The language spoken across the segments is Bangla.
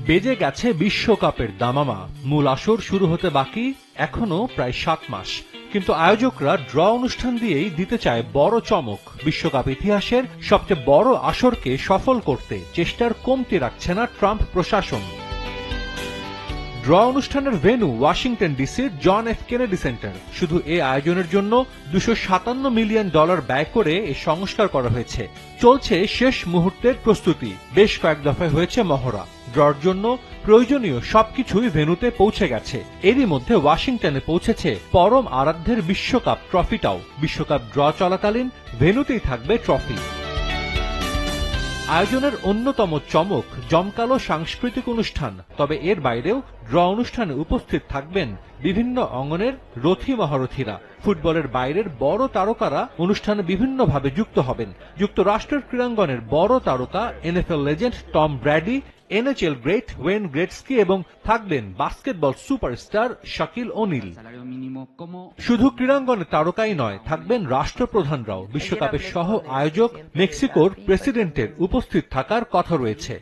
বেজে গেছে বিশ্বকাপের দামামা। মূল আসর শুরু হতে বাকি এখনো প্রায় 7 মাস, কিন্তু আয়োজকরা ড্র অনুষ্ঠান দিয়েই দিতে চায় বড় চমক। বিশ্বকাপ ইতিহাসের সবচেয়ে বড় আসরকে সফল করতে চেষ্টার কমতি রাখছে না ট্রাম্প প্রশাসন। ড্র অনুষ্ঠানের ভেন্যু ওয়াশিংটন ডিসির জন এফ কেনেডি সেন্টার। শুধু এ আয়োজনের জন্য $257 মিলিয়ন ব্যয় করে এ সংস্কার করা হয়েছে। চলছে শেষ মুহূর্তের প্রস্তুতি, বেশ কয়েক দফায় হয়েছে মহড়া। ড্রর জন্য প্রয়োজনীয় সবকিছুই ভেন্যুতে পৌঁছে গেছে। এরই মধ্যে ওয়াশিংটনে পৌঁছেছে পরম আরাধ্যের বিশ্বকাপ ট্রফিটাও। বিশ্বকাপ ড্র চলাকালীন ভেন্যুতেই থাকবে ট্রফি। আয়োজনের অন্যতম চমক জমকালো সাংস্কৃতিক অনুষ্ঠান। তবে এর বাইরেও ড্র অনুষ্ঠানে উপস্থিত থাকবেন বিভিন্ন অঙ্গনের রথী মহারথীরা। ফুটবলের বাইরের বড় তারকারা অনুষ্ঠানে বিভিন্নভাবে যুক্ত হবেন। যুক্তরাষ্ট্রের ক্রীড়াঙ্গনের বড় তারকা NFL legend Tom Brady, NHL great Wayne Gretzky এবং থাকবেন বাস্কেটবল সুপারস্টার শাকিল ওনিল। শুধু ক্রীড়াঙ্গনের তারকাই নয়, থাকবেন রাষ্ট্রপ্রধানরাও। বিশ্বকাপের সহ আয়োজক মেক্সিকোর প্রেসিডেন্টের উপস্থিত থাকার কথা রয়েছে।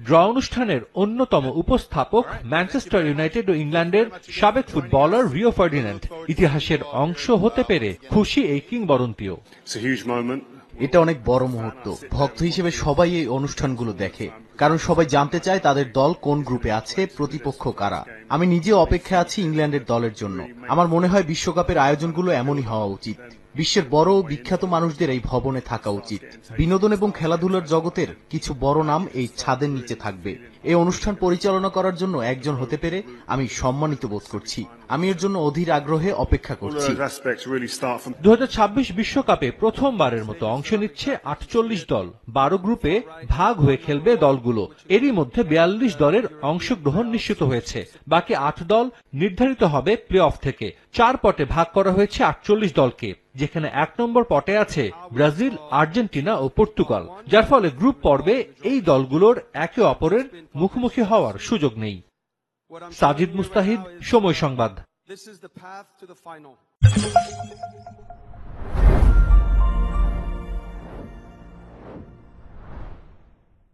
ড্র অনুষ্ঠানের অন্যতম উপস্থাপক ম্যানচেস্টার ইউনাইটেড ও ইংল্যান্ডের সাবেক ফুটবলার রিও ফার্ডিন্যান্ড। ইতিহাসের অংশ হতে পেরে খুশি এই কিংবদন্তিও। এটা অনেক বড় মুহূর্ত। ভক্ত হিসেবে সবাই এই অনুষ্ঠানগুলো দেখে, কারণ সবাই জানতে চায় তাদের দল কোন গ্রুপে আছে, প্রতিপক্ষ কারা। আমি নিজেও অপেক্ষায় আছি ইংল্যান্ডের দলের জন্য। আমার মনে হয় বিশ্বকাপের আয়োজনগুলো এমনই হওয়া উচিত। বিশ্বের বড় ও বিখ্যাত মানুষদের এই ভবনে থাকা উচিত। বিনোদন এবং খেলাধুলার জগতের কিছু বড় নাম এই ছাদের নিচে থাকবে। এই অনুষ্ঠান পরিচালনা করার জন্য একজন হতে পেরে আমি সম্মানিত বোধ করছি। আমি এর জন্য অধীর আগ্রহে অপেক্ষা করছি। 2026 বিশ্বকাপে প্রথমবারের মতো অংশ নিচ্ছে 48 দল। 12 গ্রুপে ভাগ হয়ে খেলবে দলগুলো। এরই মধ্যে 42 দলের অংশগ্রহণ নিশ্চিত হয়েছে। বাকি 8 দল নির্ধারিত হবে প্লে অফ থেকে। 4 পটে ভাগ করা হয়েছে 48 দলকে, যেখানে 1 নম্বর পটে আছে ব্রাজিল, আর্জেন্টিনা ও পর্তুগাল, যার ফলে গ্রুপ পর্বে এই দলগুলোর একে অপরের মুখোমুখি হওয়ার সুযোগ নেই। সাজিদ মুস্তাহিদ, সময় সংবাদ।